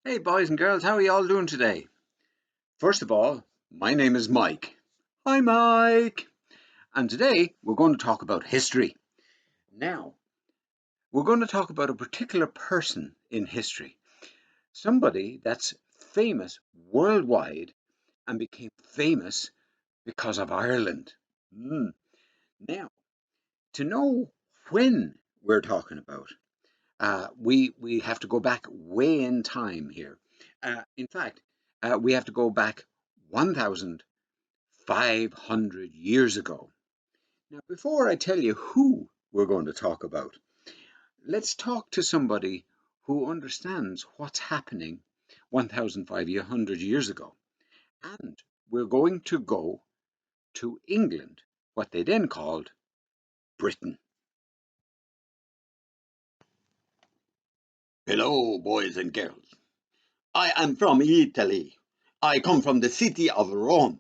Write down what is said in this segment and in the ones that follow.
Hey boys and girls, how are you all doing today? First of all, my name is Mike. Hi Mike! And today we're going to talk about history. Now, we're going to talk about a particular person in history. Somebody that's famous worldwide and became famous because of Ireland. Mm. Now, to know when we're talking about, we have to go back way in time here. In fact, we have to go back 1,500 years ago. Now, before I tell you who we're going to talk about, let's talk to somebody who understands what's happening 1,500 years ago. And we're going to go to England, what they then called Britain. Hello, boys and girls. I am from Italy. I come from the city of Rome,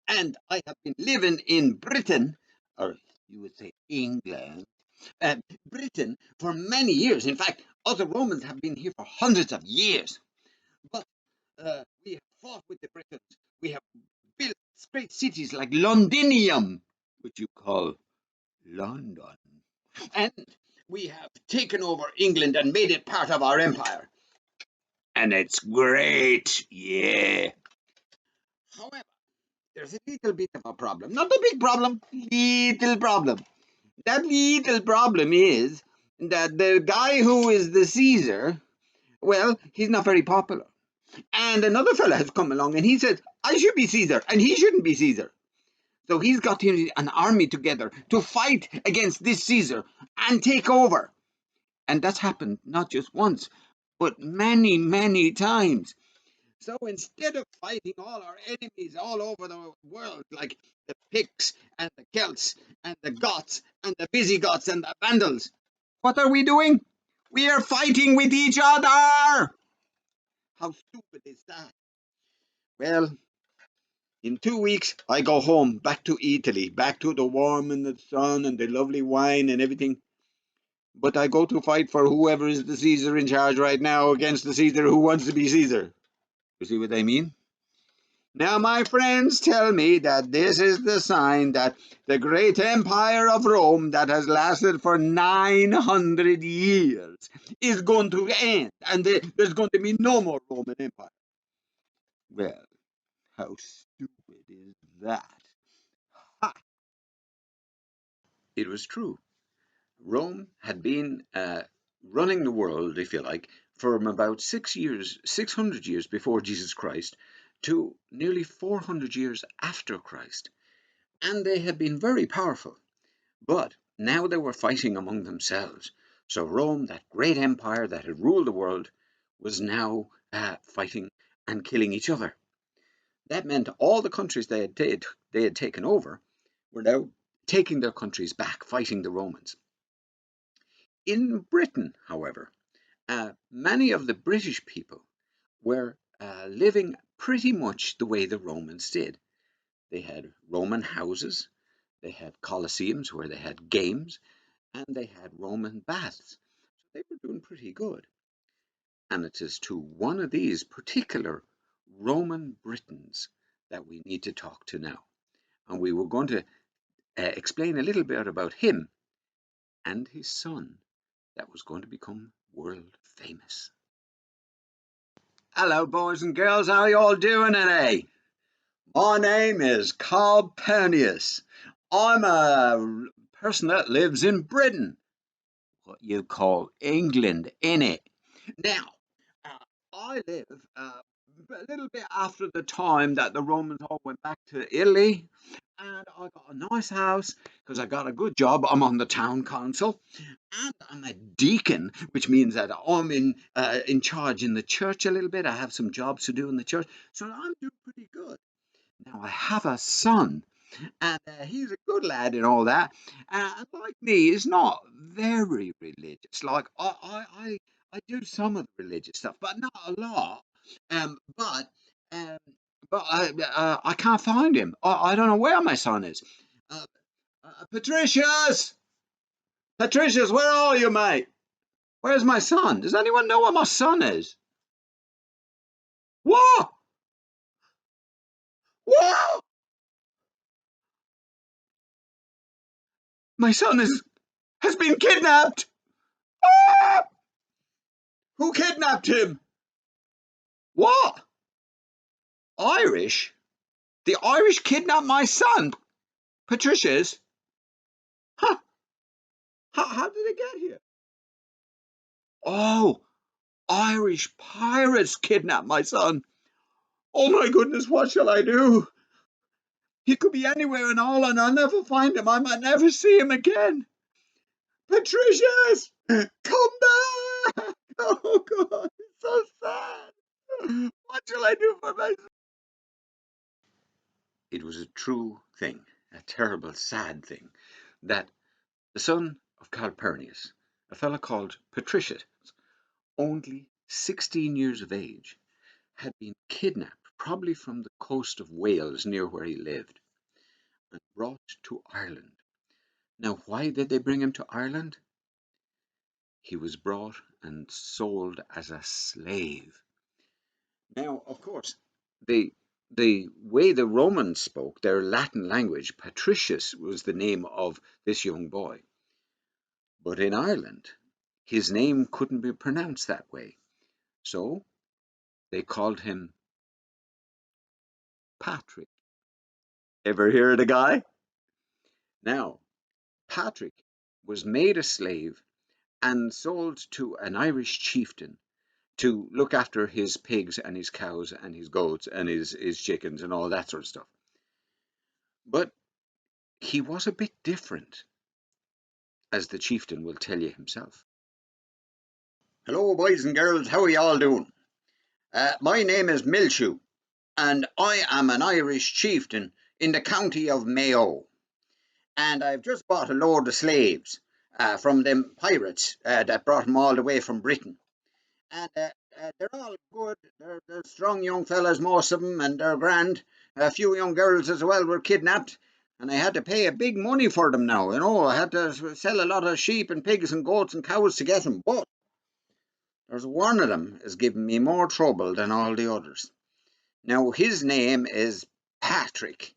and I have been living in Britain, or you would say England, uh, Britain for many years. In fact, other Romans have been here for hundreds of years. But we have fought with the Britons. We have built great cities like Londinium, which you call London. And we have taken over England and made it part of our empire. And it's great, yeah. However, there's a little bit of a problem. Not a big problem, little problem. That little problem is that the guy who is the Caesar, well, he's not very popular. And another fella has come along and he says, I should be Caesar, and he shouldn't be Caesar. So he's got an army together to fight against this Caesar and take over. And that's happened not just once, but many, many times. So instead of fighting all our enemies all over the world, like the Picts and the Celts and the Goths and the Visigoths and the Vandals, what are we doing? We are fighting with each other! How stupid is that? Well, in 2 weeks, I go home, back to Italy, back to the warm and the sun and the lovely wine and everything. But I go to fight for whoever is the Caesar in charge right now against the Caesar who wants to be Caesar. You see what I mean? Now, my friends tell me that this is the sign that the great empire of Rome, that has lasted for 900 years, is going to end, and there's going to be no more Roman Empire. Well, how stupid is that? Ha! It was true. Rome had been running the world, if you like, from about 600 years before Jesus Christ to nearly 400 years after Christ. And they had been very powerful. But now they were fighting among themselves. So Rome, that great empire that had ruled the world, was now fighting and killing each other. That meant all the countries they had taken over were now taking their countries back, fighting the Romans. In Britain, however, many of the British people were living pretty much the way the Romans did. They had Roman houses, they had colosseums where they had games, and they had Roman baths. So they were doing pretty good. And it is to one of these particular Roman Britons that we need to talk to now. And we were going to explain a little bit about him and his son that was going to become world famous. Hello, boys and girls. How are you all doing today? My name is Carl Pernius. I'm a person that lives in Britain, what you call England, innit? Now, I live a little bit after the time that the Romans all went back to Italy, and I got a nice house because I got a good job. I'm on the town council, and I'm a deacon, which means that I'm in charge in the church a little bit. I have some jobs to do in the church, so I'm doing pretty good. Now I have a son, and he's a good lad and all that. And like me, he's not very religious. Like I do some of the religious stuff, but not a lot. Um, but um, but I can't find him. I don't know where my son is. Uh, Patricius, Patricius, where are you, mate? Where's my son? Does anyone know where my son is? What? What? My son has been kidnapped! Ah! Who kidnapped him? What? Irish? The Irish kidnapped my son? Patricia's? Huh? How did they get here? Oh, Irish pirates kidnapped my son. Oh my goodness, what shall I do? He could be anywhere in Ireland. I'll never find him. I might never see him again. Patricia's! Come back! Oh God, it's so sad. What shall I do for my son? It was a true thing, a terrible, sad thing, that the son of Pernius, a fellow called Patricius, only 16 years of age, had been kidnapped, probably from the coast of Wales near where he lived, and brought to Ireland. Now, why did they bring him to Ireland? He was brought and sold as a slave. Now, of course, the way the Romans spoke, their Latin language, Patricius was the name of this young boy. But in Ireland, his name couldn't be pronounced that way. So they called him Patrick. Ever hear of the guy? Now, Patrick was made a slave and sold to an Irish chieftain to look after his pigs and his cows and his goats and his chickens and all that sort of stuff. But he was a bit different, as the chieftain will tell you himself. Hello, boys and girls. How are you all doing? My name is Milshu, and I am an Irish chieftain in the County of Mayo. And I've just bought a load of slaves from them pirates that brought them all the way from Britain. And they're all good. They're strong young fellas, most of them, and they're grand. A few young girls as well were kidnapped, and I had to pay a big money for them now. I had to sell a lot of sheep and pigs and goats and cows to get them. But there's one of them is giving me more trouble than all the others. Now, his name is Patrick.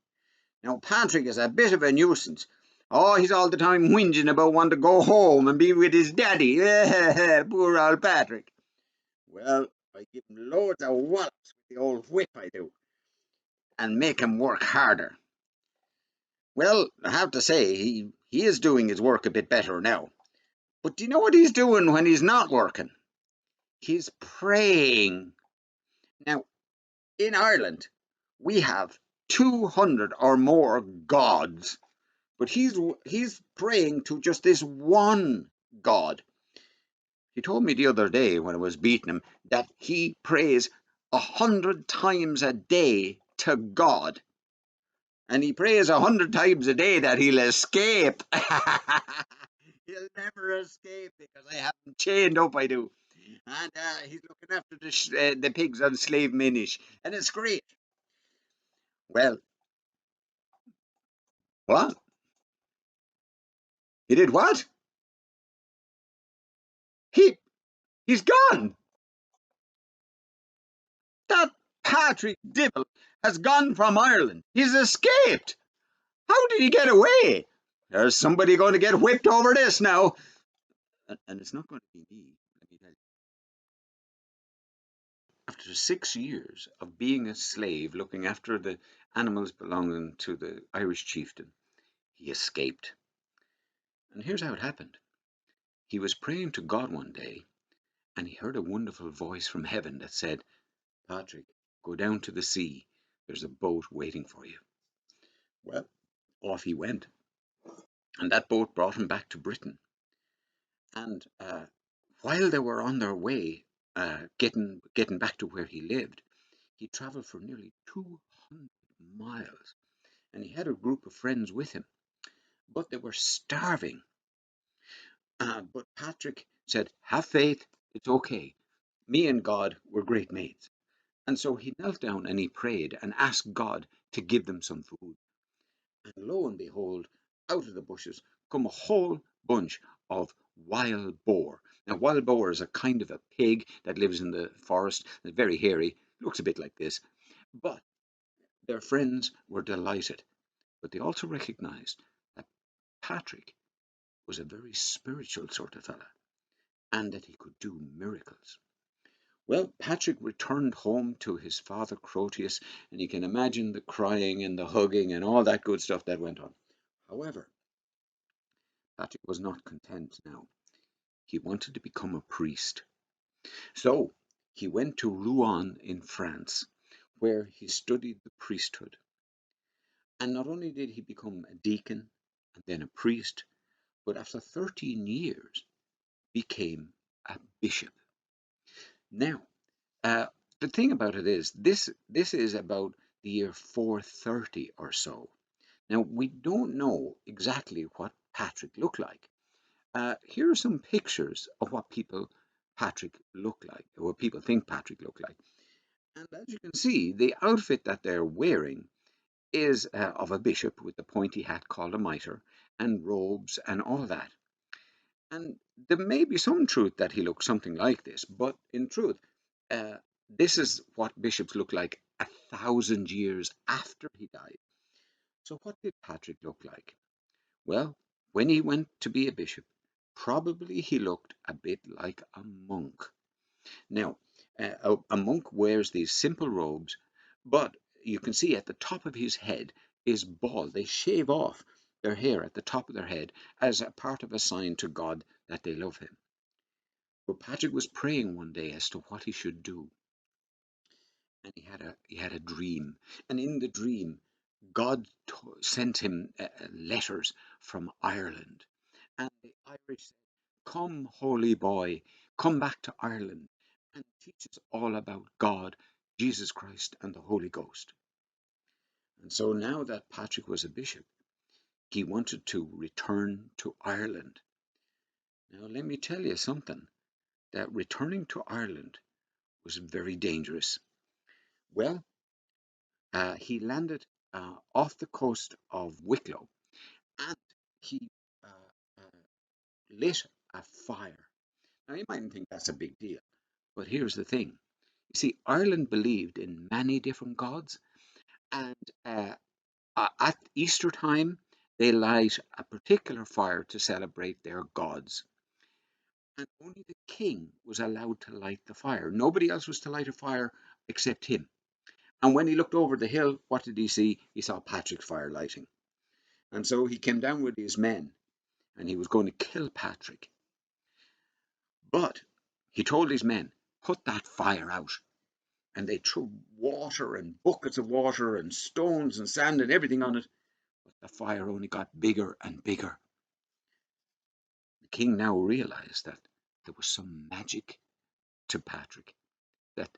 Now, Patrick is a bit of a nuisance. Oh, he's all the time whinging about wanting to go home and be with his daddy. Poor old Patrick. Well, I give him loads of wallops with the old whip, I do, and make him work harder. Well, I have to say, he is doing his work a bit better now. But do you know what he's doing when he's not working? He's praying. Now, in Ireland, we have 200 or more gods, but he's praying to just this one God. He told me the other day when I was beating him that he prays 100 times a day to God. And he prays 100 times a day that he'll escape. He'll never escape because I have him chained up, I do. And he's looking after the pigs on Slave Minish. And it's great. Well, what? He did what? He's gone. That Patrick Dibble has gone from Ireland. He's escaped. How did he get away? There's somebody going to get whipped over this now. And it's not going to be me, let me tell you. After 6 years of being a slave, looking after the animals belonging to the Irish chieftain, he escaped. And here's how it happened. He was praying to God one day, and he heard a wonderful voice from heaven that said, Patrick, go down to the sea. There's a boat waiting for you. Well, off he went. And that boat brought him back to Britain. And while they were on their way, getting back to where he lived, he travelled for nearly 200 miles. And he had a group of friends with him. But they were starving. But Patrick said, have faith, it's okay. Me and God were great mates. And so he knelt down and he prayed and asked God to give them some food. And lo and behold, out of the bushes come a whole bunch of wild boar. Now, wild boar is a kind of a pig that lives in the forest. It's very hairy. Looks a bit like this. But their friends were delighted, but they also recognized that Patrick was a very spiritual sort of fella and that he could do miracles. Well, Patrick returned home to his father Crotius, and you can imagine the crying and the hugging and all that good stuff that went on. However, Patrick was not content now. He wanted to become a priest. So he went to Rouen in France, where he studied the priesthood. And not only did he become a deacon and then a priest, but after 13 years became a bishop. Now, the thing about it is, this is about the year 430 or so. Now, we don't know exactly what Patrick looked like. Here are some pictures of what Patrick looked like, or what people think Patrick looked like. And as you can see, the outfit that they're wearing is of a bishop with the pointy hat called a mitre and robes and all that. And there may be some truth that he looked something like this, but in truth, uh, this is what bishops look like 1,000 years after he died. So what did Patrick look like? Well, when he went to be a bishop, probably he looked a bit like a monk. Now, a monk wears these simple robes, but you can see at the top of his head is bald. They shave off their hair at the top of their head as a part of a sign to God that they love him. But Patrick was praying one day as to what he should do, and he had a dream, and in the dream, God sent him letters from Ireland, and the Irish said, "Come, holy boy, come back to Ireland and teach us all about God, Jesus Christ, and the Holy Ghost." And so now that Patrick was a bishop, he wanted to return to Ireland. Now, let me tell you something, that returning to Ireland was very dangerous. Well, he landed off the coast of Wicklow, and he uh, uh, lit a fire. Now, you mightn't think that's a big deal, but here's the thing. You see, Ireland believed in many different gods, and at Easter time, they light a particular fire to celebrate their gods. And only the king was allowed to light the fire. Nobody else was to light a fire except him. And when he looked over the hill, what did he see? He saw Patrick's fire lighting. And so he came down with his men, and he was going to kill Patrick. But he told his men, "Put that fire out." And they threw water and buckets of water and stones and sand and everything on it. But the fire only got bigger and bigger. The king now realized that there was some magic to Patrick, that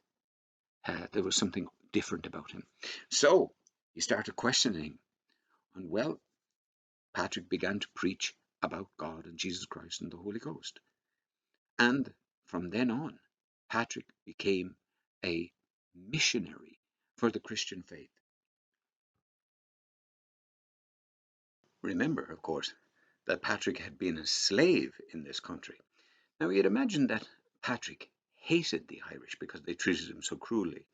there was something different about him. So he started questioning. And well, Patrick began to preach about God and Jesus Christ and the Holy Ghost. And from then on, Patrick became a missionary for the Christian faith. Remember, of course, that Patrick had been a slave in this country. Now, you'd imagine that Patrick hated the Irish because they treated him so cruelly.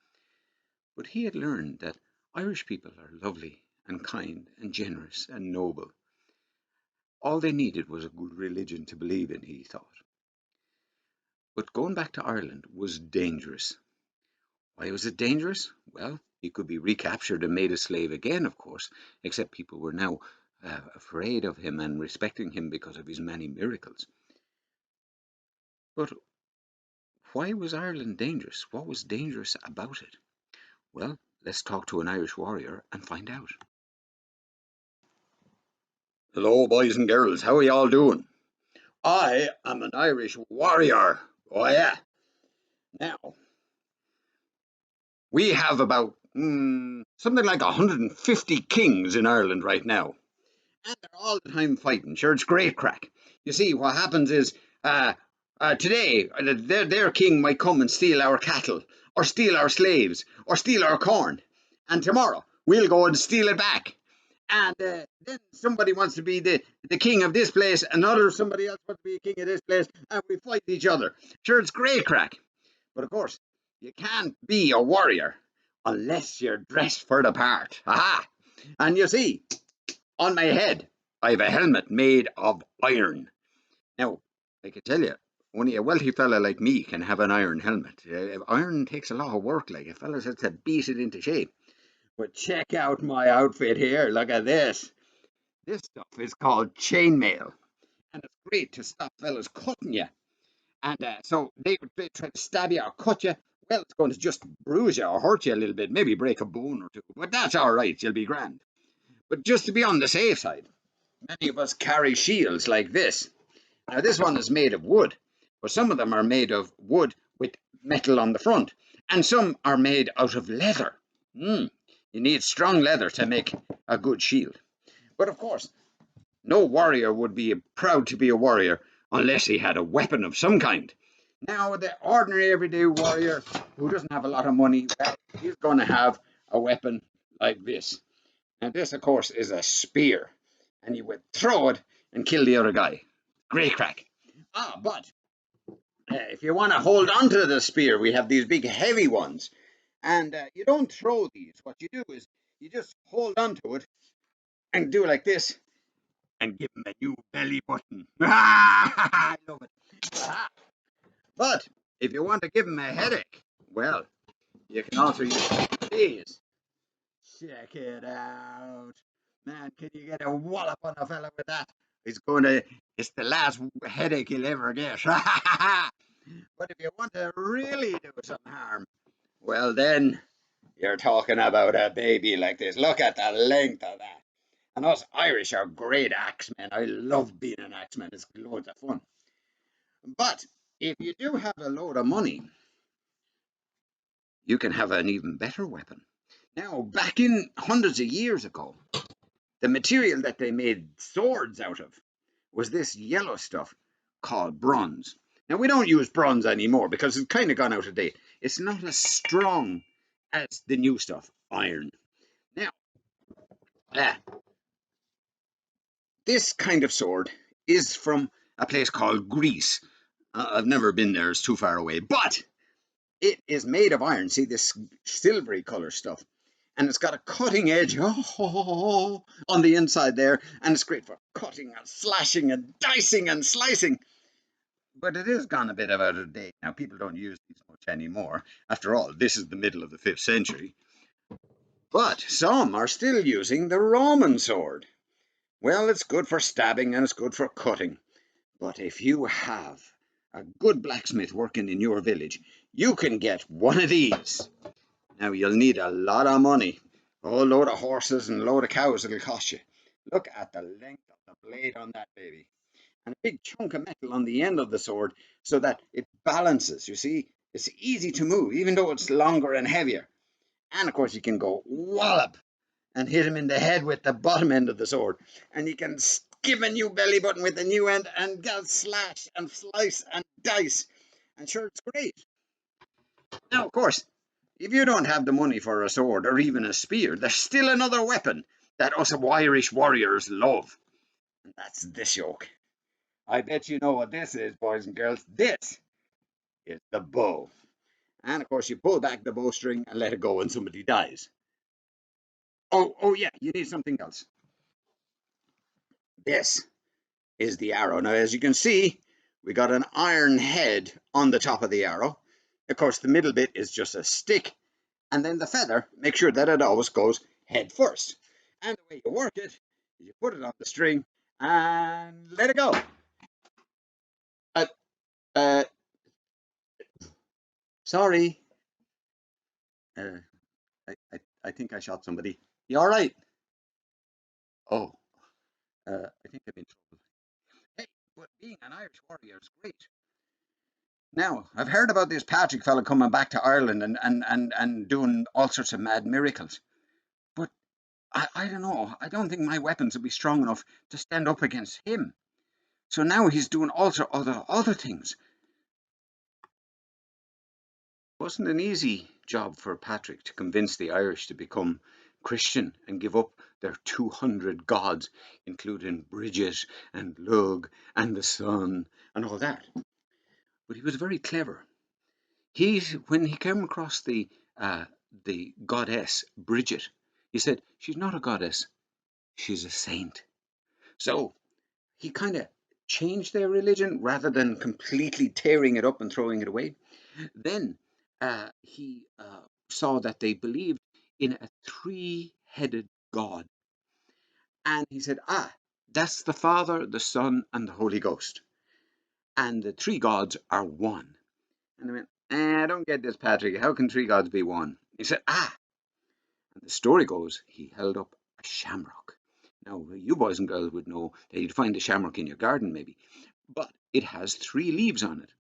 But he had learned that Irish people are lovely and kind and generous and noble. All they needed was a good religion to believe in, he thought. But going back to Ireland was dangerous. Why was it dangerous? Well, he could be recaptured and made a slave again, of course, except people were now afraid of him and respecting him because of his many miracles. But why was Ireland dangerous? What was dangerous about it? Well, let's talk to an Irish warrior and find out. Hello, boys and girls. How are y'all doing? I am an Irish warrior. Oh, yeah. Now, we have about something like 150 kings in Ireland right now. And they're all the time fighting. Sure, it's great crack. You see, what happens is today, their king might come and steal our cattle, or steal our slaves, or steal our corn. And tomorrow, we'll go and steal it back. And then somebody wants to be the king of this place, somebody else wants to be king of this place, and we fight each other. Sure, it's great crack. But of course, You can't be a warrior unless you're dressed for the part. Aha! And you see, on my head, I have a helmet made of iron. Now, I can tell you, only a wealthy fella like me can have an iron helmet. Iron takes a lot of work, like a fella has to beat it into shape. But check out my outfit here. Look at this. This stuff is called chainmail, and it's great to stop fellas cutting you. And so they try to stab you or cut you. Well, it's going to just bruise you or hurt you a little bit, maybe break a bone or two. But that's all right. You'll be grand. But just to be on the safe side, many of us carry shields like this. Now, this one is made of wood, but some of them are made of wood with metal on the front, and some are made out of leather. You need strong leather to make a good shield. But of course, no warrior would be proud to be a warrior unless he had a weapon of some kind. Now, the ordinary everyday warrior who doesn't have a lot of money, well, he's going to have a weapon like this. And this, of course, is a spear. And you would throw it and kill the other guy. Great crack. But if you want to hold on to the spear, we have these big heavy ones. And you don't throw these. What you do is you just hold on to it and do like this and give him a new belly button. I love it. But if you want to give him a headache, well, you can also use these. Check it out. Man, can you get a wallop on a fella with that? It's the last headache he'll ever get. But if you want to really do some harm, well, then you're talking about a baby like this. Look at the length of that. And us Irish are great axemen. I love being an axeman. It's loads of fun. But if you do have a load of money, you can have an even better weapon. Now, back in hundreds of years ago, the material that they made swords out of was this yellow stuff called bronze. Now, we don't use bronze anymore because it's kind of gone out of date. It's not as strong as the new stuff, iron. Now, this kind of sword is from a place called Greece. I've never been there, it's too far away. But it is made of iron. See this silvery color stuff. And it's got a cutting edge on the inside there. And it's great for cutting and slashing and dicing and slicing. But it is gone a bit out of date. Now, people don't use these much anymore. After all, this is the middle of the 5th century. But some are still using the Roman sword. Well, it's good for stabbing and it's good for cutting. But if you have a good blacksmith working in your village, you can get one of these. Now, you'll need a lot of money. A whole load of horses and a load of cows it'll cost you. Look at the length of the blade on that baby. And a big chunk of metal on the end of the sword so that it balances. You see, it's easy to move, even though it's longer and heavier. And of course, you can go wallop and hit him in the head with the bottom end of the sword. And you can give a new belly button with the new end and go slash and slice and dice. And sure, it's great. Now, of course, if you don't have the money for a sword or even a spear, there's still another weapon that us Irish warriors love. And that's this yoke. I bet you know what this is, boys and girls. This is the bow. And of course, you pull back the bowstring and let it go when somebody dies. Oh yeah, you need something else. This is the arrow. Now, as you can see, we got an iron head on the top of the arrow. Of course, the middle bit is just a stick. And then the feather, make sure that it always goes head first. And the way you work it, you put it on the string and let it go. Sorry. I think I shot somebody. You all right? Oh, I think I'm in trouble. Hey, but being an Irish warrior is great. Now, I've heard about this Patrick fella coming back to Ireland and doing all sorts of mad miracles. But I don't know. I don't think my weapons will be strong enough to stand up against him. So now he's doing also other things. It wasn't an easy job for Patrick to convince the Irish to become Christian and give up their 200 gods, including Bridget and Lug and the sun and all that. But he was very clever. When he came across the goddess Bridget, he said, "She's not a goddess, she's a saint." So he kind of changed their religion rather than completely tearing it up and throwing it away. Then he saw that they believed in a three-headed God. And he said, that's the Father, the Son, and the Holy Ghost. And the three gods are one. And they went, I don't get this, Patrick. How can three gods be one? He said, And the story goes, he held up a shamrock. Now, you boys and girls would know that you'd find a shamrock in your garden, maybe. But it has three leaves on it.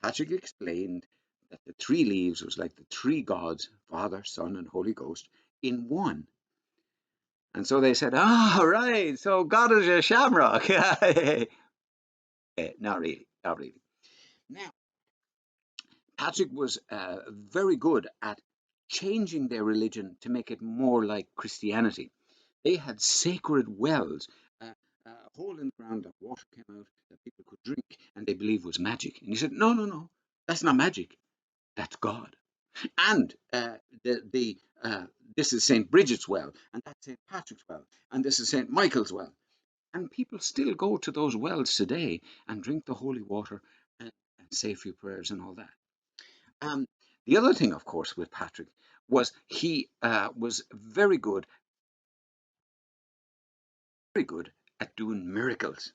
Patrick explained that the three leaves was like the three gods, Father, Son, and Holy Ghost, in one. And so they said, right, so God is a shamrock. Not really, not really. Now, Patrick was very good at changing their religion to make it more like Christianity. They had sacred wells, a hole in the ground that water came out that people could drink, and they believed was magic. And he said, no, no, no, that's not magic. That's God. And this is St. Bridget's well, and that's St. Patrick's well, and this is St. Michael's well. And people still go to those wells today and drink the holy water and say a few prayers and all that. Um, the other thing, of course, with Patrick was he was very good at doing miracles.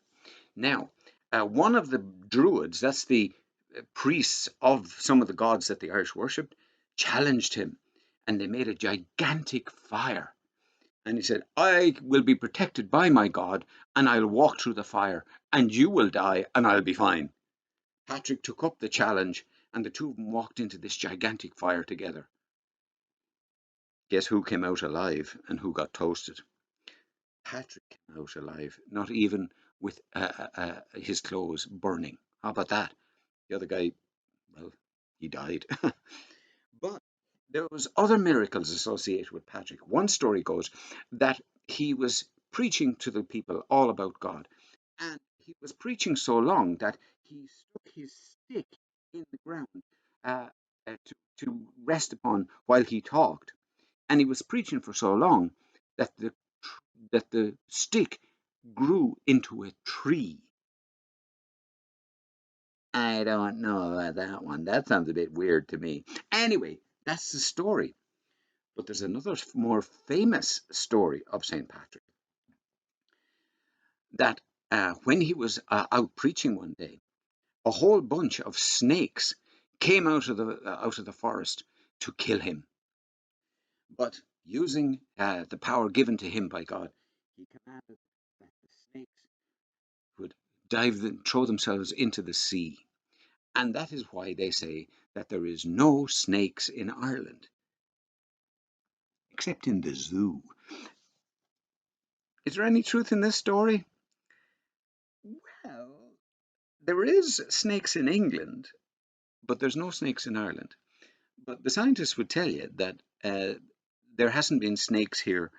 Now, one of the druids, that's the priests of some of the gods that the Irish worshipped, challenged him, and they made a gigantic fire. And he said, I will be protected by my God, and I'll walk through the fire, and you will die, and I'll be fine. Patrick took up the challenge, and the two of them walked into this gigantic fire together. Guess who came out alive and who got toasted? Patrick came out alive, not even with his clothes burning. How about that? The other guy, well, he died. But there was other miracles associated with Patrick. One story goes that he was preaching to the people all about God, and he was preaching so long that he stuck his stick in the ground uh, to rest upon while he talked, and he was preaching for so long that the stick grew into a tree. I don't know about that one. That sounds a bit weird to me. Anyway, that's the story. But there's another more famous story of St. Patrick that when he was out preaching one day, a whole bunch of snakes came out of the forest to kill him. But using the power given to him by God, he commanded that the snakes would throw themselves into the sea. And that is why they say that there is no snakes in Ireland, except in the zoo. Is there any truth in this story? Well, there is snakes in England, but there's no snakes in Ireland. But the scientists would tell you that there hasn't been snakes here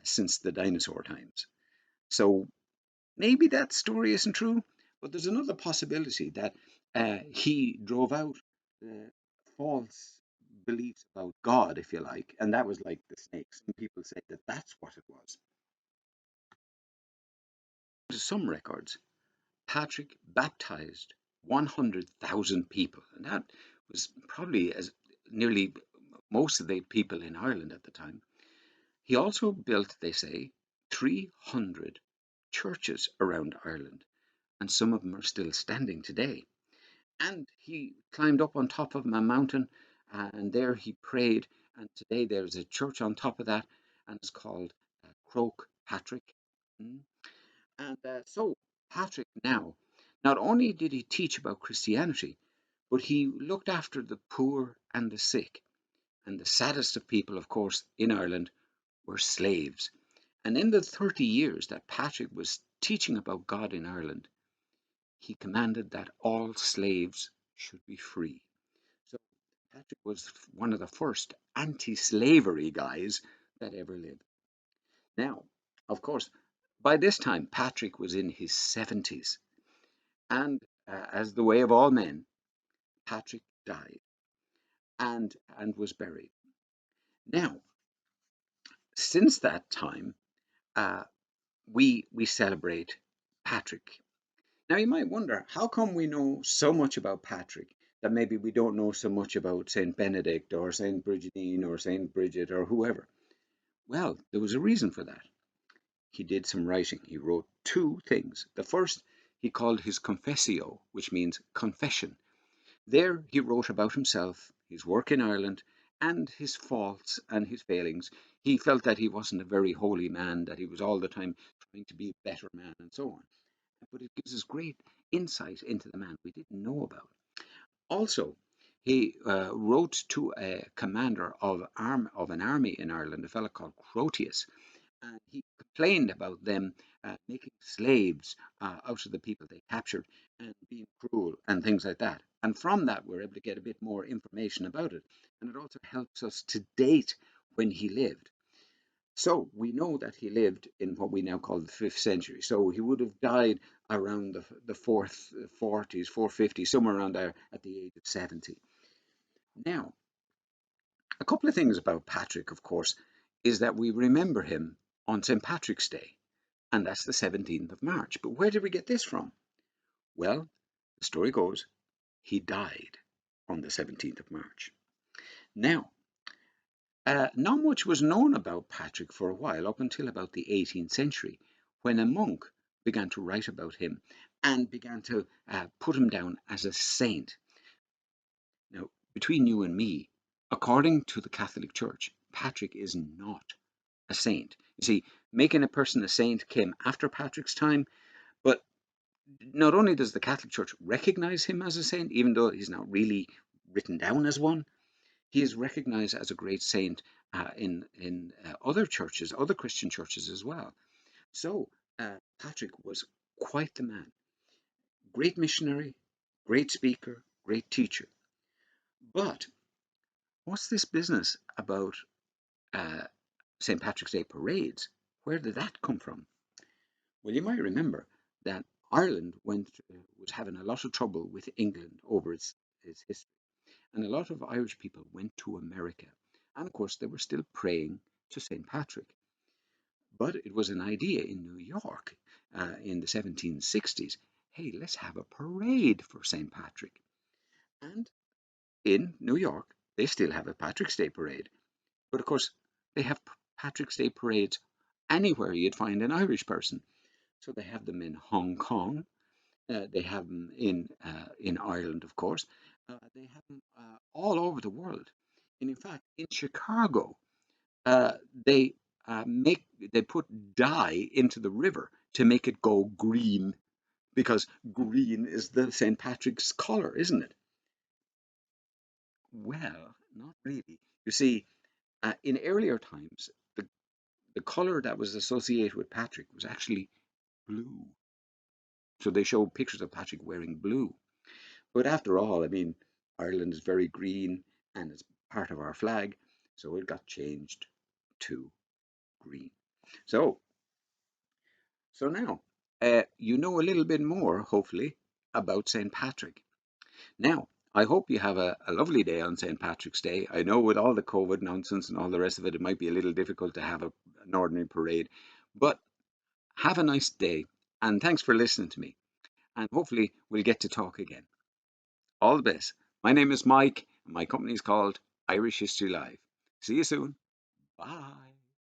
since the dinosaur times. So maybe that story isn't true, but there's another possibility that he drove out the false beliefs about God, if you like, and that was like the snakes. Some people say that that's what it was. To some records, Patrick baptized 100,000 people, and that was probably as nearly most of the people in Ireland at the time. He also built, they say, 300 churches around Ireland, and some of them are still standing today. And he climbed up on top of a mountain, and there he prayed. And today there's a church on top of that, and it's called Croke Patrick. Mm. And so Patrick now, not only did he teach about Christianity, but he looked after the poor and the sick. And the saddest of people, of course, in Ireland were slaves. And in the 30 years that Patrick was teaching about God in Ireland, he commanded that all slaves should be free. So Patrick was one of the first anti-slavery guys that ever lived. Now, of course, by this time, Patrick was in his 70s. And as the way of all men, Patrick died. and was buried. Now, since that time, uh, we celebrate Patrick. Now, you might wonder, how come we know so much about Patrick that maybe we don't know so much about Saint Benedict or Saint Brigidine or Saint Bridget or whoever? Well, there was a reason for that. He did some writing. He wrote two things. The first he called his Confessio, which means confession. There he wrote about himself, his work in Ireland, and his faults and his failings. He felt that he wasn't a very holy man, that he was all the time trying to be a better man, and so on. But it gives us great insight into the man we didn't know about. Also, he wrote to a commander of an army in Ireland, a fellow called Crotius, and he complained about them making slaves out of the people they captured and being cruel and things like that. And from that, we're able to get a bit more information about it. And it also helps us to date when he lived. So we know that he lived in what we now call the 5th century. So he would have died around the 440s, 450, somewhere around there at the age of 70. Now, a couple of things about Patrick, of course, is that we remember him on St. Patrick's Day, and that's the 17th of March. But where did we get this from? Well, the story goes he died on the 17th of March. Now, not much was known about Patrick for a while, up until about the 18th century, when a monk began to write about him and began to put him down as a saint. Now, between you and me, according to the Catholic Church, Patrick is not a saint. You see, making a person a saint came after Patrick's time, but not only does the Catholic Church recognize him as a saint, even though he's not really written down as one, he is recognized as a great saint in other churches, other Christian churches as well. So Patrick was quite the man. Great missionary, great speaker, great teacher. But what's this business about uh, St. Patrick's Day parades? Where did that come from? Well, you might remember that Ireland was having a lot of trouble with England over its history. And a lot of Irish people went to America. And of course, they were still praying to St. Patrick. But it was an idea in New York in the 1760s. Hey, let's have a parade for St. Patrick. And in New York, they still have a Patrick's Day parade. But of course, they have Patrick's Day parades anywhere you'd find an Irish person. So they have them in Hong Kong. They have them in Ireland, of course. They have them all over the world. And in fact, in Chicago, uh, they they put dye into the river to make it go green because green is the St. Patrick's color, isn't it? Well, not really. You see, in earlier times, the color that was associated with Patrick was actually blue. So they show pictures of Patrick wearing blue. But after all, I mean, Ireland is very green and it's part of our flag, so it got changed to green. So, so now you know a little bit more, hopefully, about St. Patrick. Now, I hope you have a lovely day on St. Patrick's Day. I know with all the COVID nonsense and all the rest of it, it might be a little difficult to have an ordinary parade, but have a nice day and thanks for listening to me. And hopefully, we'll get to talk again. All the best. My name is Mike, and my company is called Irish History Live. See you soon. Bye.